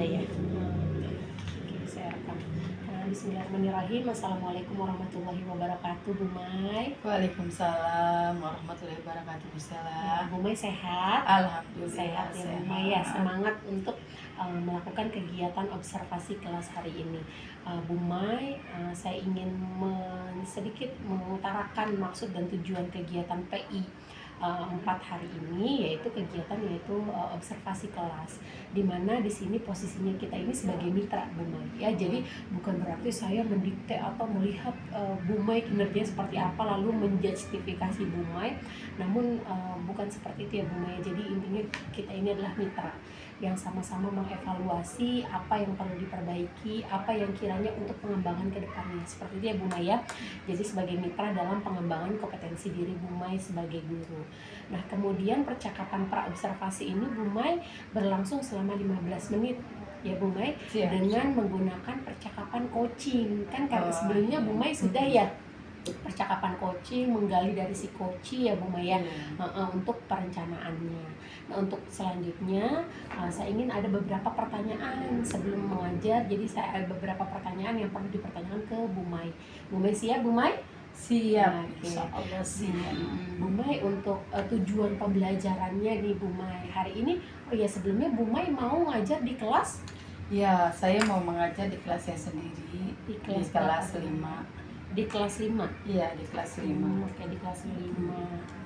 ada ya. Oke, saya rekam. Bismillahirrahmanirrahim. Assalamualaikum warahmatullahi wabarakatuh, Bu Mai. Waalaikumsalam warahmatullahi wabarakatuh. Bu Mai sehat? Alhamdulillah Sehat ya Bu Mai ya. Semangat untuk melakukan kegiatan observasi kelas hari ini. Bu Mai, saya ingin sedikit mengutarakan maksud dan tujuan kegiatan PI 4 hari ini, yaitu observasi kelas, dimana di sini posisinya kita ini sebagai mitra Bu Mai ya. Jadi bukan berarti saya mendikte atau melihat Bu Mai kinerjanya seperti apa lalu menjustifikasi Bu Mai, namun bukan seperti itu ya Bu Mai. Jadi intinya kita ini adalah mitra yang sama-sama mengevaluasi apa yang perlu diperbaiki, apa yang kiranya untuk pengembangan ke depannya, seperti itu ya Bu Mai ya. Jadi sebagai mitra dalam pengembangan kompetensi diri Bu Mai sebagai guru. Nah, kemudian percakapan pra-observasi ini Bu Mai berlangsung selama 15 menit ya Bu Mai, dengan menggunakan percakapan coaching. Kan sebelumnya Bu Mai sudah ya percakapan coaching, menggali dari si coach ya Bu Mai ya, untuk perencanaannya. Nah, untuk selanjutnya saya ingin ada beberapa pertanyaan sebelum mengajar. Jadi saya ada beberapa pertanyaan yang perlu dipertanyakan ke Bu Mai. Bu Mai siap Bu Mai? Siap, Insyaallah siap. Bu Mai, untuk tujuan pembelajarannya nih Bu Mai hari ini, sebelumnya Bu Mai mau ngajar di kelas? Ya, saya mau mengajar di kelas saya sendiri, di kelas 5. Di kelas 5? Iya, di kelas 5. Oke, di kelas 5.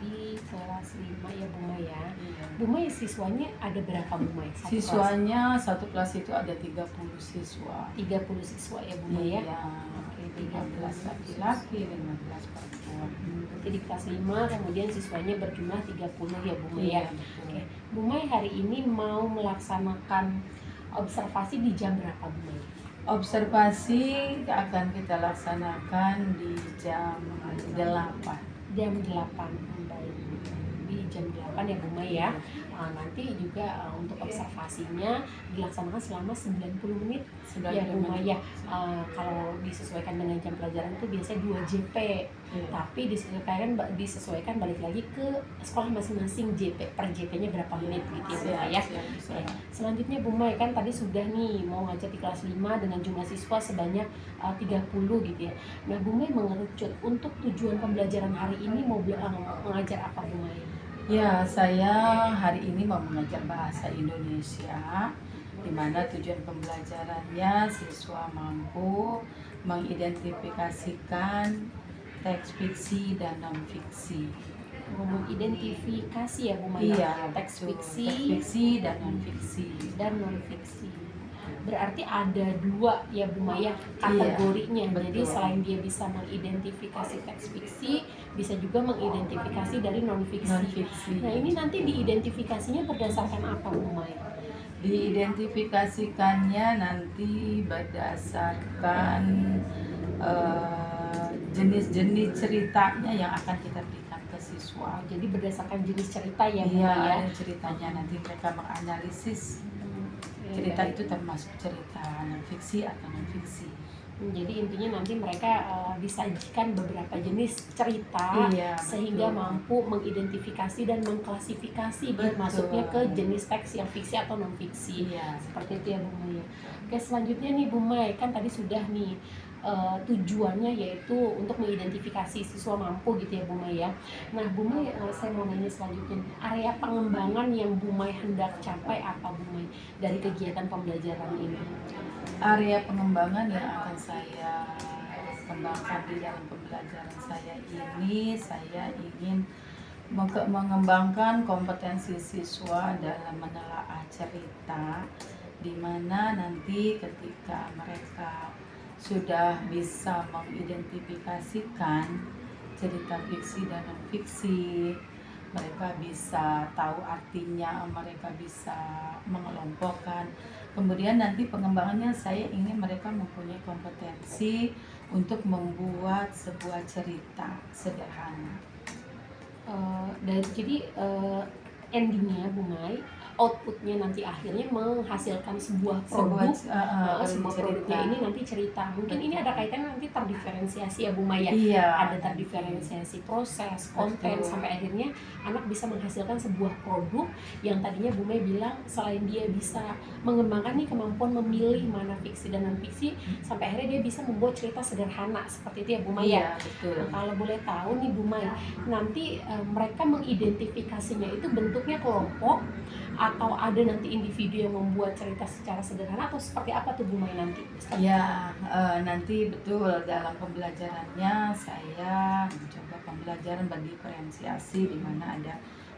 Di kelas 5 ya Bu Mai ya. Bu Mai, siswanya ada berapa Bu Mai? Siswanya satu kelas itu ada 30 siswa. 30 siswa ya Bu Mai ya. Iya. Oke, 13 laki-laki, 15 perempuan. Jadi di kelas 5 kemudian siswanya berjumlah 30 ya Bu Mai ya. Oke. Bu Mai hari ini mau melaksanakan observasi di jam berapa Bu Mai? Observasi akan kita laksanakan di jam 8. Jam 8, baik. Di jam 8 ya Bu Mai ya. Nanti juga untuk observasinya dilaksanakan selama 90 menit ya Bu Mai ya. Kalau disesuaikan dengan jam pelajaran itu biasanya 2 JP, tapi disesuaikan balik lagi ke sekolah masing-masing per JP-nya berapa menit gitu ya Bu Mai ya. Selanjutnya Bu Mai, kan tadi sudah nih mau ngajar di kelas 5 dengan jumlah siswa sebanyak 30 gitu ya. Nah Bu Mai mengerucut untuk tujuan pembelajaran hari ini mau mengajar apa Bu Mai? Ya, saya hari ini mau mengajar bahasa Indonesia, di mana tujuan pembelajarannya siswa mampu mengidentifikasikan teks fiksi dan non-fiksi. Mengidentifikasi ya Bu Mai? Iya, teks fiksi dan non-fiksi. Berarti ada 2 ya Bu Mai kategorinya. Iya, jadi selain dia bisa mengidentifikasi teks fiksi, bisa juga mengidentifikasi dari non-fiksi. Nah, ini nanti diidentifikasinya berdasarkan apa Bu Mai? Diidentifikasikannya nanti berdasarkan jenis-jenis ceritanya yang akan kita berikan ke siswa. Jadi berdasarkan jenis cerita ya Bu Mai ya? Iya, ceritanya nanti mereka menganalisis cerita itu termasuk cerita non-fiksi atau non-fiksi. Jadi intinya nanti mereka disajikan beberapa jenis cerita, sehingga mampu mengidentifikasi dan mengklasifikasi masuknya ke jenis teks yang fiksi atau non-fiksi. Seperti itu ya Bu Mai. Oke, selanjutnya nih Bu Mai, kan tadi sudah nih tujuannya yaitu untuk mengidentifikasi siswa mampu gitu ya Bu Mai ya. Nah Bu Mai, saya mau nanya selanjutnya, area pengembangan yang Bu Mai hendak capai apa Bu Mai dari kegiatan pembelajaran ini? Area pengembangan yang akan saya kembangkan di dalam pembelajaran saya ini, saya ingin mengembangkan kompetensi siswa dalam menelaah cerita, di mana nanti ketika mereka sudah bisa mengidentifikasikan cerita fiksi dan non-fiksi, mereka bisa tahu artinya, mereka bisa mengelompokkan. Kemudian nanti pengembangannya saya ingin mereka mempunyai kompetensi untuk membuat sebuah cerita sederhana. Jadi endingnya Bu Mai, outputnya nanti akhirnya menghasilkan sebuah produk. Sebuah produknya ini nanti cerita. Mungkin ini ada kaitannya nanti terdiferensiasi ya Bu Maya. Iya, Ada terdiferensiasi proses, konten, betul. sampai akhirnya anak bisa menghasilkan sebuah produk yang tadinya Bu Maya bilang selain dia bisa mengembangkan nih kemampuan memilih mana fiksi dan non fiksi, sampai akhirnya dia bisa membuat cerita sederhana seperti itu ya Bu Maya. Iya, betul. Nah, kalau boleh tahu nih Bu Maya, nanti mereka mengidentifikasinya itu bentuknya kelompok atau ada nanti individu yang membuat cerita secara sederhana, atau seperti apa tuh Bu Maya nanti? Ya, nanti betul dalam pembelajarannya saya mencoba pembelajaran berdiferensiasi di mana ada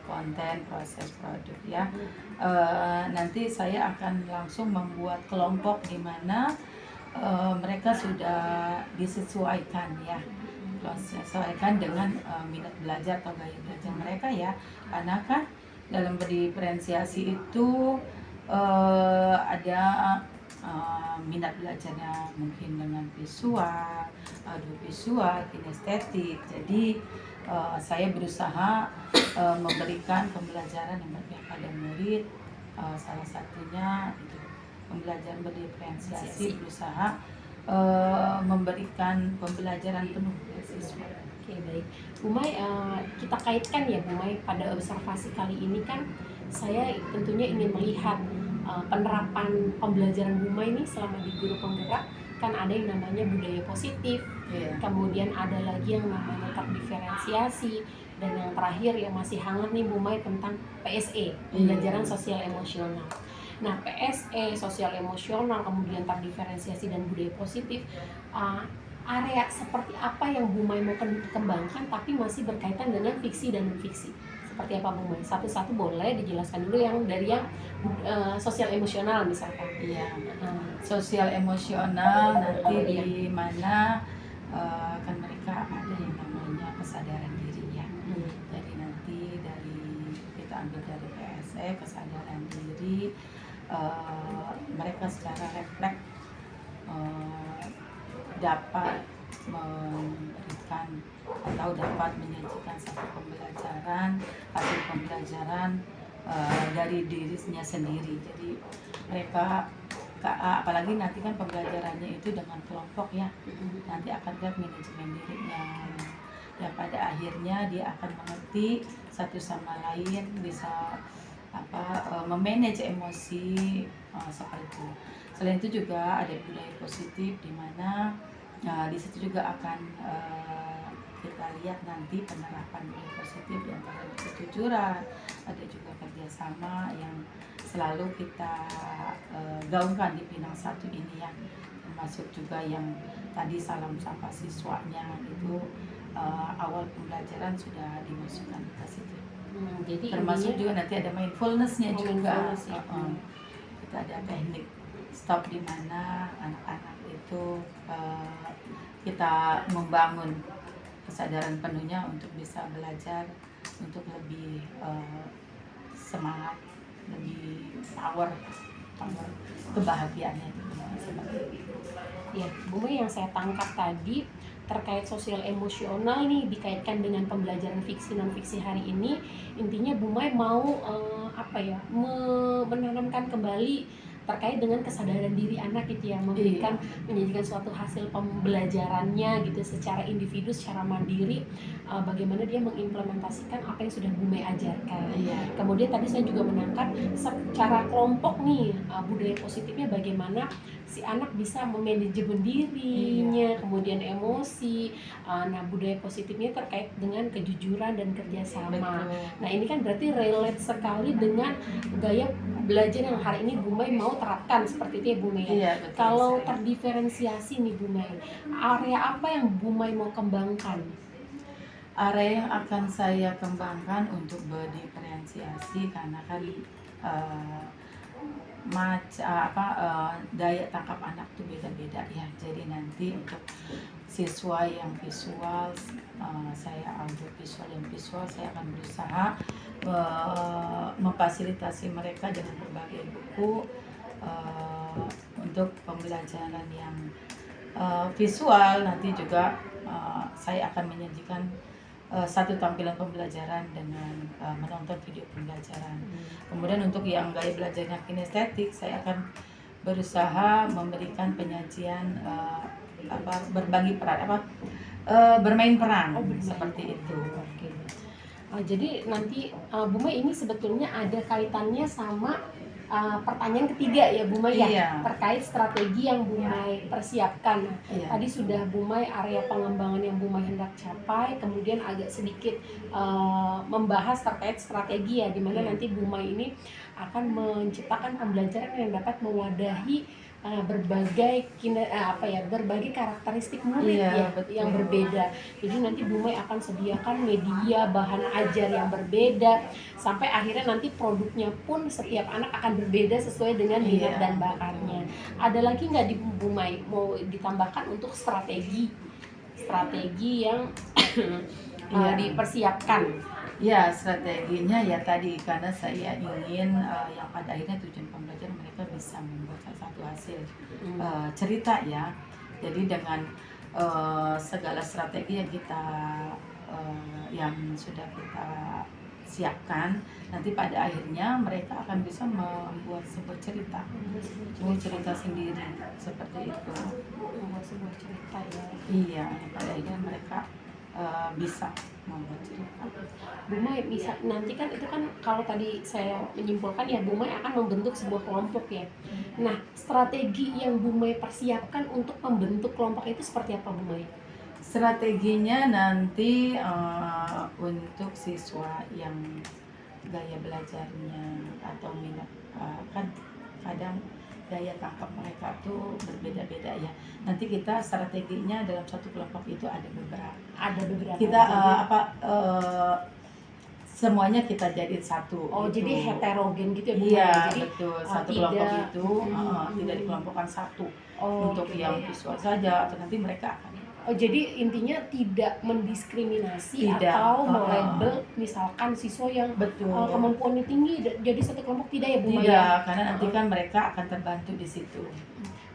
konten, proses, produk ya. Nanti saya akan langsung membuat kelompok di mana mereka sudah disesuaikan ya, disesuaikan dengan minat belajar atau gaya belajar mereka ya, karena kan dalam berdiferensiasi itu ada minat belajarnya mungkin dengan visual, audiovisual, kinestetik. Jadi saya berusaha memberikan pembelajaran yang berpihak pada murid. Salah satunya itu pembelajaran berdiferensiasi, berusaha memberikan pembelajaran penuh ke siswa. Oke, baik. Bu Mai, kita kaitkan ya Bu Mai pada observasi kali ini kan saya tentunya ingin melihat penerapan pembelajaran Bu Mai ini selama di Guru Penggerak. Kan ada yang namanya budaya positif, kemudian ada lagi yang namanya terdiferensiasi, dan yang terakhir yang masih hangat nih Bu Mai tentang PSE, pembelajaran sosial emosional. Nah, PSE, sosial emosional, kemudian terdiferensiasi dan budaya positif, area seperti apa yang Bu Mai mau kembangkan tapi masih berkaitan dengan fiksi dan non fiksi? Seperti apa Bu Mai? Satu-satu boleh dijelaskan dulu yang dari yang sosial emosional misalkan. Iya. Sosial emosional nanti di mana kan mereka ada yang namanya kesadaran diri ya. Jadi nanti dari kita ambil dari PSE kesadaran diri, mereka secara refleks dapat memberikan atau dapat menyajikan satu pembelajaran, hasil pembelajaran dari dirinya sendiri. Jadi mereka apalagi nanti kan pembelajarannya itu dengan kelompok ya, nanti akan lihat manajemen dirinya, dan pada akhirnya dia akan mengerti satu sama lain, bisa memanage emosi seperti itu. Selain itu juga ada budaya positif di mana di situ juga akan kita lihat nanti penerapan budaya positif di antara kejujuran, ada juga kerjasama yang selalu kita gaungkan di Pinang 1 ini ya, termasuk juga yang tadi salam sapa siswanya itu awal pembelajaran sudah dimasukkan ke situ. Jadi termasuk juga nanti ada mindfulness-nya juga. Kita ada teknik stop di mana anak-anak itu kita membangun kesadaran penuhnya untuk bisa belajar, untuk lebih semangat, lebih power kebahagiaannya itu. Ya, Bu Mai, yang saya tangkap tadi terkait sosial emosional nih dikaitkan dengan pembelajaran fiksi non fiksi hari ini, intinya Bu Mai mau menanamkan kembali terkait dengan kesadaran diri anak gitu ya, menjadikan suatu hasil pembelajarannya gitu secara individu, secara mandiri, bagaimana dia mengimplementasikan apa yang sudah Bu Mai ajarkan. Kemudian tadi saya juga menangkap secara kelompok nih, budaya positifnya bagaimana si anak bisa memanajemen dirinya, kemudian emosi. Nah, budaya positifnya terkait dengan kejujuran dan kerjasama. Nah, ini kan berarti relate sekali dengan gaya belajar yang hari ini Bu Mai mau terapkan seperti itu ya Bu Mai. Kalau terdiferensiasi nih Bu Mai, area apa yang Bu Mai mau kembangkan? Area yang akan saya kembangkan untuk berdiferensiasi karena kan daya tangkap anak tuh beda-beda ya. Jadi nanti untuk siswa yang visual, saya audio visual dan visual, saya akan berusaha memfasilitasi mereka dengan berbagai buku untuk pembelajaran yang visual. Nanti juga saya akan menyajikan satu tampilan pembelajaran dengan menonton video pembelajaran. Kemudian untuk yang gaya belajarnya kinestetik, saya akan berusaha memberikan penyajian berbagi peran bermain peran bermain. seperti itu. Oke. Jadi nanti Bu Mai ini sebetulnya ada kaitannya sama pertanyaan ketiga ya Bu Mai ya, Iya. terkait strategi yang Bu Mai persiapkan. Iya. Tadi sudah Bu Mai area pengembangan yang Bu Mai hendak capai, kemudian agak sedikit membahas terkait strategi ya, dimana Iya. nanti Bu Mai ini akan menciptakan pembelajaran yang dapat mewadahi berbagai berbagai karakteristik murid Iya, ya betul. yang berbeda. Jadi nanti Bu Mai akan sediakan media bahan ajar yang berbeda sampai akhirnya nanti produknya pun setiap anak akan berbeda sesuai dengan minat Iya, dan bakatnya. Ada lagi nggak di Bu Mai mau ditambahkan untuk strategi yang Iya. dipersiapkan? Ya, strateginya ya tadi, karena saya ingin yang pada akhirnya tujuan pembelajaran mereka bisa membuat satu hasil cerita ya. Jadi dengan segala strategi yang kita yang sudah kita siapkan, nanti pada akhirnya mereka akan bisa membuat sebuah cerita sendiri seperti itu. Membuat sebuah cerita ya. Iya, yang pada akhirnya mereka bisa membuat cerita. Bu Mai bisa nanti kan itu kan kalau tadi saya menyimpulkan ya Bu Mai akan membentuk sebuah kelompok ya. Nah, strategi yang Bu Mai persiapkan untuk membentuk kelompok itu seperti apa Bu Mai? Strateginya nanti untuk siswa yang gaya belajarnya atau minat kan kadang daya tangkap mereka tuh berbeda-beda ya. Nanti kita strateginya dalam satu kelompok itu ada beberapa. Kita semuanya kita jadiin satu. Oh, gitu. jadi heterogen gitu ya Bu? Iya, Jadi betul. Satu kelompok itu tidak dikelompokkan satu untuk okay. yang visual saja, atau nanti mereka akan. Oh, jadi intinya tidak mendiskriminasi Tidak. atau melabel misalkan siswa yang Betul. kemampuannya tinggi jadi satu kelompok, tidak ya Bu Mai? Tidak, karena nanti kan mereka akan terbantu di situ.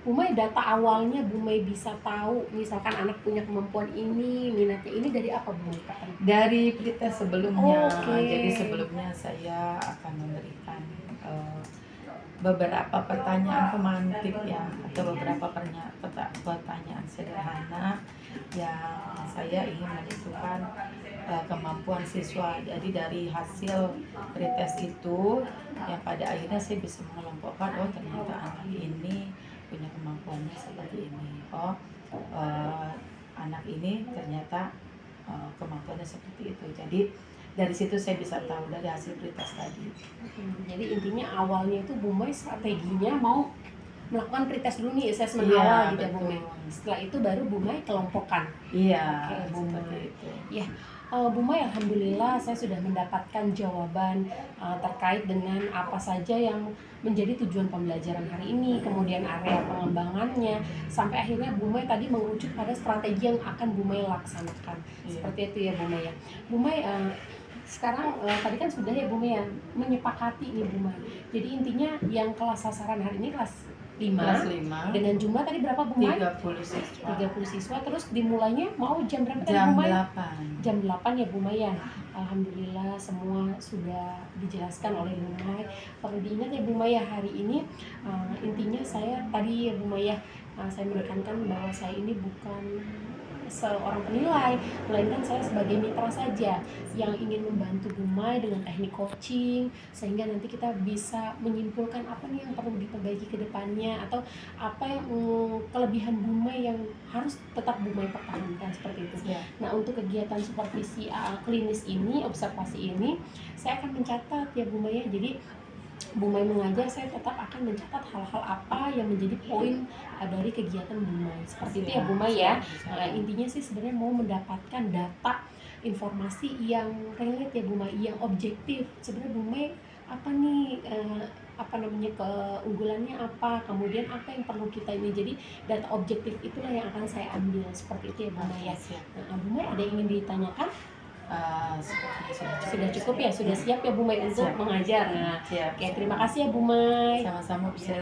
Bu Mai, data awalnya Bu Mai bisa tahu misalkan anak punya kemampuan ini, minatnya ini dari apa Bu Mai? Dari pretest sebelumnya. Okay. Jadi sebelumnya saya akan memberikan beberapa pertanyaan pemantik ya, atau beberapa pertanyaan sederhana yang saya ingin menentukan kemampuan siswa. Jadi dari hasil pretest itu yang pada akhirnya saya bisa mengelompokkan, oh ternyata anak ini punya kemampuannya seperti ini, anak ini ternyata kemampuannya seperti itu. Jadi dari situ saya bisa tahu dari hasil pretest tadi. Jadi intinya awalnya itu Bu Mai strateginya mau melakukan pretest dulu nih, assessment Iya, awal gitu ya Bu betul. Mai. Setelah itu baru Bu Mai kelompokkan. Iya, Oke, Bu seperti Mai. itu. Ya, Bu Mai, alhamdulillah saya sudah mendapatkan jawaban terkait dengan apa saja yang menjadi tujuan pembelajaran hari ini, kemudian area pengembangannya, sampai akhirnya Bu Mai tadi mengerucut pada strategi yang akan Bu Mai laksanakan. Iya. Seperti itu ya Bu Mai ya. Bu Mai, sekarang tadi kan sudah ya Bu Mai ya menyepakati nih Bu Mai. Jadi intinya yang kelas sasaran hari ini kelas 5 dengan jumlah tadi berapa Bu Mai? 30 siswa. 30 siswa, terus dimulainya mau jam berapa tadi Jam Bu Mai? 8. Jam 8 ya Bu Mai ya. Alhamdulillah semua sudah dijelaskan oleh Bu Mai. Perlu diingat ya Bu Mai ya, hari ini intinya saya tadi ya Bu Mai ya, saya menekankan bahwa saya ini bukan seorang penilai, melainkan saya sebagai mitra saja yang ingin membantu Bu Mai dengan teknik coaching, sehingga nanti kita bisa menyimpulkan apa nih yang perlu diperbaiki ke depannya, atau apa yang kelebihan Bu Mai yang harus tetap Bu Mai pertahankan, seperti itu. Ya. Nah, untuk kegiatan supervisi klinis ini, observasi ini, saya akan mencatat ya Bu Mai ya. Jadi Bu Mai mengajar, saya tetap akan mencatat hal-hal apa yang menjadi poin dari kegiatan Bu Mai. Seperti itu ya Bu Mai ya. Intinya sih sebenarnya mau mendapatkan data, informasi yang relate ya Bu Mai, yang objektif. Sebenarnya Bu Mai apa nih keunggulannya apa, kemudian apa yang perlu kita ini. Jadi data objektif itulah yang akan saya ambil. Seperti itu ya Bu Mai ya. Bu Mai, ada yang ingin ditanyakan? Sudah cukup ya, sudah siap ya Bu Mai untuk mengajar. Nah, oke, terima kasih ya Bu Mai. Sama-sama, bisa.